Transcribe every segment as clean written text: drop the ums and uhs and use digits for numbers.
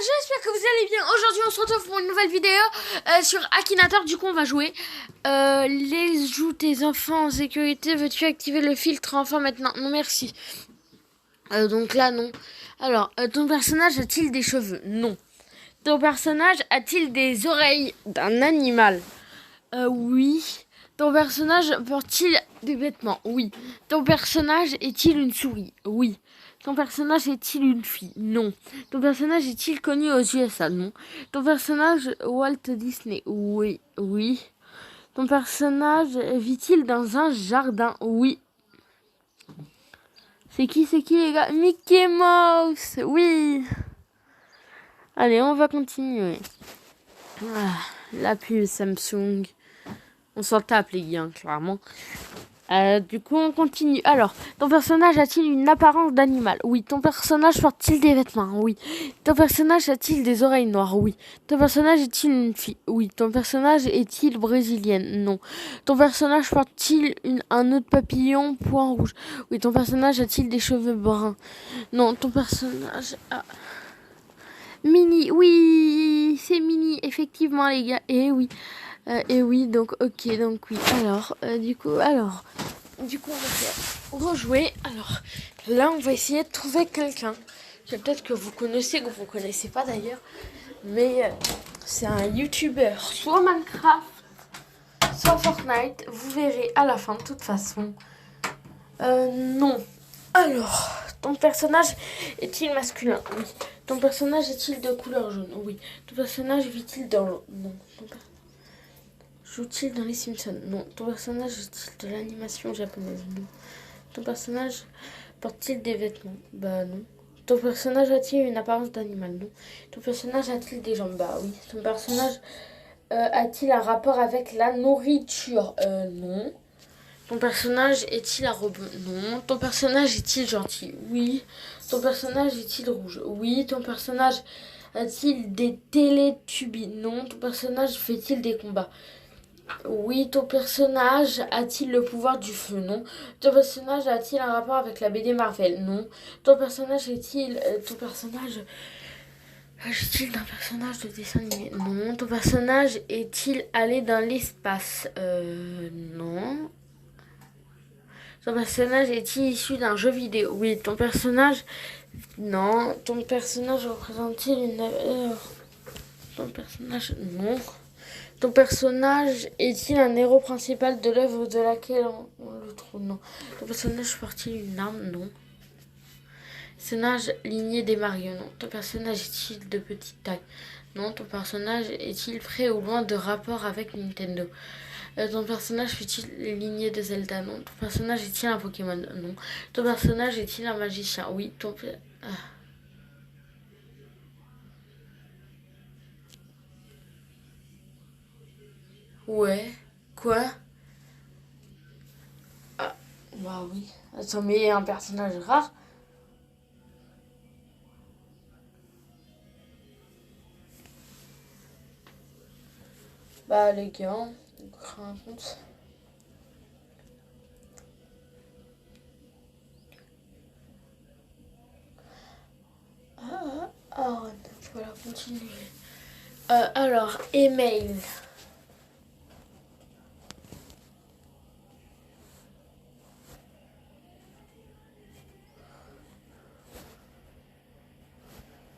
j'espère que vous allez bien. Aujourd'hui, on se retrouve pour une nouvelle vidéo sur Akinator. Du coup, on va jouer. Les joues tes enfants en sécurité. Veux-tu activer le filtre enfant maintenant? Non, merci. Donc là, non. Alors, ton personnage a-t-il des cheveux? Non. Ton personnage a-t-il des oreilles d'un animal? Oui. Ton personnage porte-t-il des vêtements? Oui. Ton personnage est-il une souris? Oui. Ton personnage est-il une fille? Non. Ton personnage est-il connu aux USA? Non. Ton personnage Walt Disney? Oui. Oui. Ton personnage vit-il dans un jardin? Oui. C'est qui les gars? Mickey Mouse? Oui. Allez, on va continuer. La pub Samsung. On s'en tape les gars, clairement. Du coup, on continue. Alors, ton personnage a-t-il une apparence d'animal? Oui. Ton personnage porte-t-il des vêtements? Oui. Ton personnage a-t-il des oreilles noires? Oui. Ton personnage est-il une fille? Oui. Ton personnage est-il brésilienne? Non. Ton personnage porte-t-il un nœud de papillon point rouge? Oui. Ton personnage a-t-il des cheveux bruns? Non. Ton personnage a... Mini, oui, c'est Mini, effectivement les gars, et oui. Et oui, donc ok, donc oui. Alors, du coup, on va faire rejouer. Alors, là, on va essayer de trouver quelqu'un. Peut-être que vous connaissez, que vous connaissez pas d'ailleurs. Mais c'est un YouTuber, soit Minecraft, soit Fortnite. Vous verrez à la fin, de toute façon. Non. Alors, ton personnage est-il masculin? Oui. Ton personnage est-il de couleur jaune? Oui. Ton personnage vit-il dans l'eau? Non. Joue-t-il dans les Simpsons? Non. Ton personnage est-il de l'animation japonaise? Non. Ton personnage porte-t-il des vêtements? Bah non. Ton personnage a-t-il une apparence d'animal? Non. Ton personnage a-t-il des jambes? Bah oui. Ton personnage a-t-il un rapport avec la nourriture? Non. Ton personnage est-il un robot? Non. Ton personnage est-il gentil? Oui. Ton personnage est-il rouge? Oui. Ton personnage a-t-il des télétubbies? Non. Ton personnage fait-il des combats? Oui. Ton personnage a-t-il le pouvoir du feu? Non. Ton personnage a-t-il un rapport avec la BD Marvel? Non. Ton personnage est-il... Agit-il d'un personnage de dessin animé? Non. Ton personnage est-il allé dans l'espace? Non. Ton personnage est-il issu d'un jeu vidéo? Oui. Ton personnage... Non. Ton personnage représente-t-il une... Ton personnage... Non. Ton personnage est-il un héros principal de l'œuvre de laquelle on le trouve? Non. Ton personnage porte-t-il une arme? Non. Personnage ligné des Mario? Non. Ton personnage est-il de petite taille? Non. Ton personnage est-il près ou loin de rapport avec Nintendo? Ton personnage fait-il ligné de Zelda? Non. Ton personnage est-il un Pokémon? Non. Ton personnage est-il un magicien? Oui. Ouais. Quoi? Ah, bah oui. Attends, mais un personnage rare? Bah les gars, on crée un compte. Voilà, continuer. Alors, email.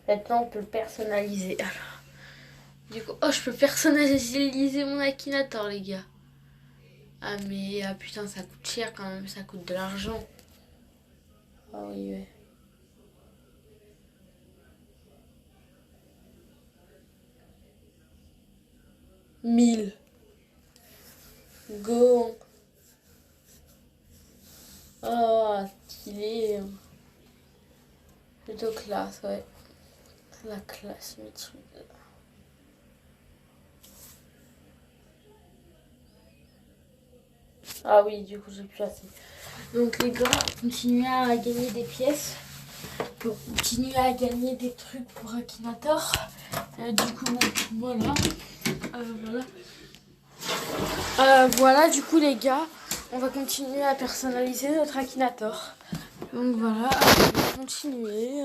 Maintenant, on peut le personnaliser. Alors, du coup, je peux personnaliser mon Akinator, les gars. Ah, mais putain, ça coûte cher quand même, ça coûte de l'argent. Ah oui, ouais. Mille. Go. Oh, stylé. Plutôt classe, ouais. La classe, mais ah oui, du coup, j'ai plus assez. Donc, les gars, continuez à gagner des pièces. Pour continuer à gagner des trucs pour Akinator. Du coup, voilà. Voilà, du coup, les gars, on va continuer à personnaliser notre Akinator. Donc voilà, on va continuer.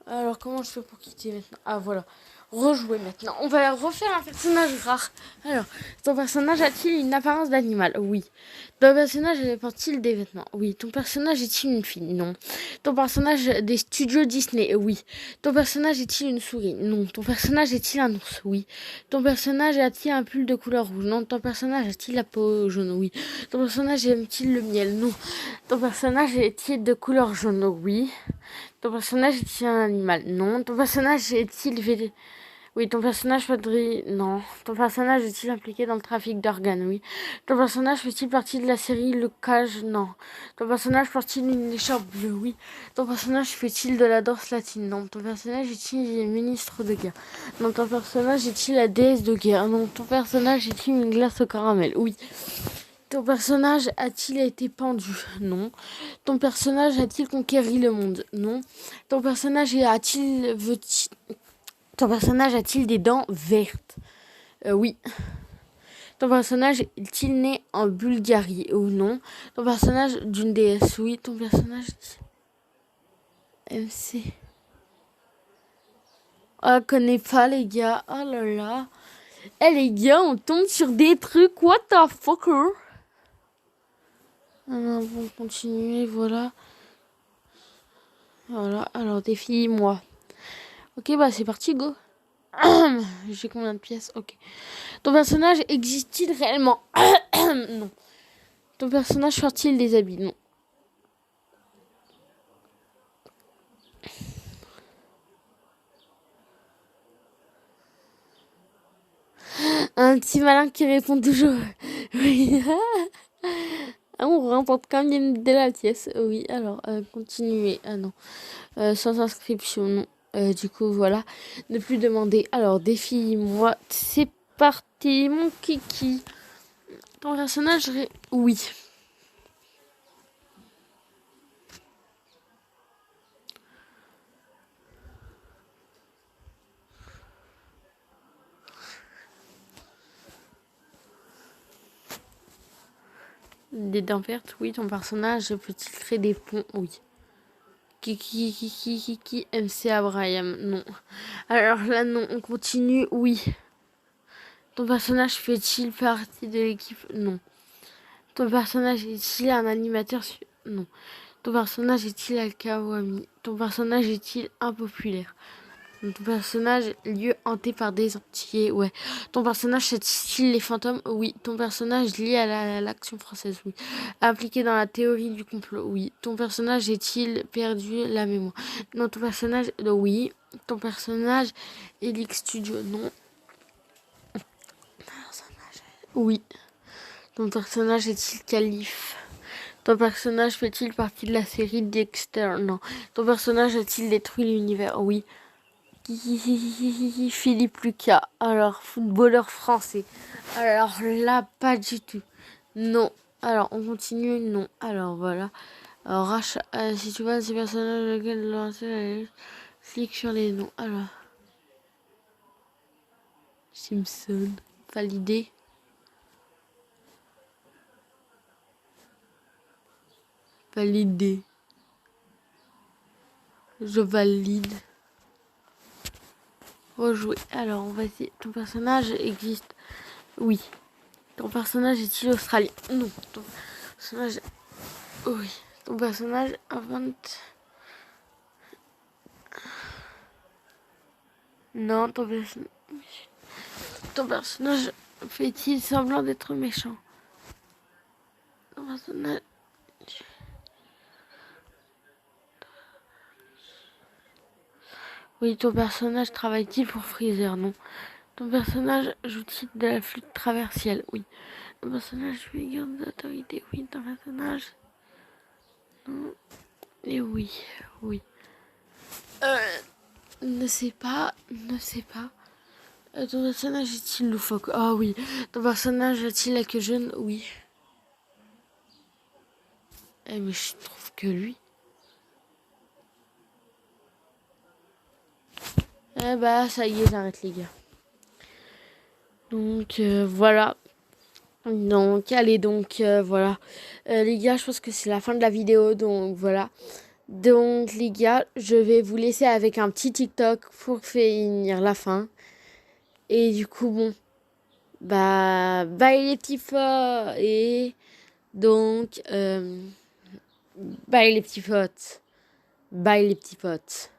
Alors, comment je fais pour quitter maintenant? Ah, voilà. Rejouer maintenant. On va refaire un personnage rare. Alors, ton personnage a-t-il une apparence d'animal? Oui. Ton personnage porte-t-il des vêtements? Oui. Ton personnage est-il une fille? Non. Ton personnage des studios Disney? Oui. Ton personnage est-il une souris? Non. Ton personnage est-il un ours? Oui. Ton personnage a-t-il un pull de couleur rouge? Non. Ton personnage a-t-il la peau jaune? Oui. Ton personnage aime-t-il le miel? Non. Ton personnage est-il de couleur jaune? Oui. Ton personnage est-il un animal? Non. Ton personnage est-il Oui. Ton personnage faudrait... Non. Ton personnage est-il impliqué dans le trafic d'organes? Oui. Ton personnage fait-il partie de la série Le Cage? Non. Ton personnage porte-t-il une écharpe bleue? Oui. Ton personnage fait-il de la danse latine? Non. Ton personnage est-il ministre de guerre? Non. Ton personnage est-il la déesse de guerre? Non. Ton personnage est-il une glace au caramel? Oui. Ton personnage a-t-il été pendu? Non. Ton personnage a-t-il conquéri le monde? Non. Ton personnage Ton personnage a-t-il des dents vertes? Oui. Ton personnage est-il né en Bulgarie ou non? Ton personnage d'une déesse? Oui. Ton personnage MC. Ah, connais pas les gars. Oh là là. Eh les gars, on tombe sur des trucs. What the fucker? On va continuer, voilà. Voilà, alors défi moi. Ok, bah c'est parti, go. J'ai combien de pièces? Ok. Ton personnage existe-t-il réellement? Non. Ton personnage porte-t-il des habits? Non. Un petit malin qui répond toujours. Oui. On remporte quand même de la pièce. Oui, alors, continuer. Ah non. Sans inscription, non. Du coup, voilà. Ne plus demander. Alors, défi, moi, c'est parti, mon kiki. Ton personnage, oui. Des dents vertes, oui. Ton personnage peut-il créer des ponts? Oui. Kiki, MC Abraham, non. Alors là, non, on continue, oui. Ton personnage fait-il partie de l'équipe? Non. Ton personnage est-il un animateur? Non. Ton personnage est-il un Kawami? Ton personnage est-il impopulaire? Ton personnage lieu hanté par des entiers? Ouais. Ton personnage est-il les fantômes? Oui. Ton personnage lié à l'action française? Oui. Impliqué dans la théorie du complot? Oui. Ton personnage est-il perdu la mémoire? Non. Ton personnage... Oui. Ton personnage Elix Studio? Non. Oui. Ton personnage est-il calife? Ton personnage fait-il partie de la série Dexter? Non. Ton personnage a-t-il détruit l'univers? Oui. Philippe Lucas. Alors, footballeur français. Alors là, pas du tout. Non. Alors, on continue. Non. Alors, voilà. Alors, si tu vois ces personnages, clique sur les noms. Alors, Simpson. Validé. Validé. Je valide. Rejouer. Alors, on va essayer. Ton personnage existe? Oui. Ton personnage est-il australien? Non. Ton personnage... Oui. Ton personnage invente... Non, ton personnage fait-il semblant d'être méchant? Ton personnage... Oui, ton personnage travaille-t-il pour Freezer? Non. Ton personnage joue-t-il de la flûte traversielle? Oui. Ton personnage figure d'autorité? Oui. Ton personnage... Non. Et oui. Oui. Ne sais pas. Ton personnage est-il loufoque? Ah oui. Ton personnage a-t-il la queue jaune? Oui. Mais je trouve que lui... bah ça y est, j'arrête les gars. Donc voilà. Donc allez, donc voilà. Les gars, je pense que c'est la fin de la vidéo. Donc voilà. Donc les gars, je vais vous laisser avec un petit TikTok pour finir la fin. Et du coup, bon, bah, bye les petits potes. Et donc, bye les petits potes. Bye les petits potes.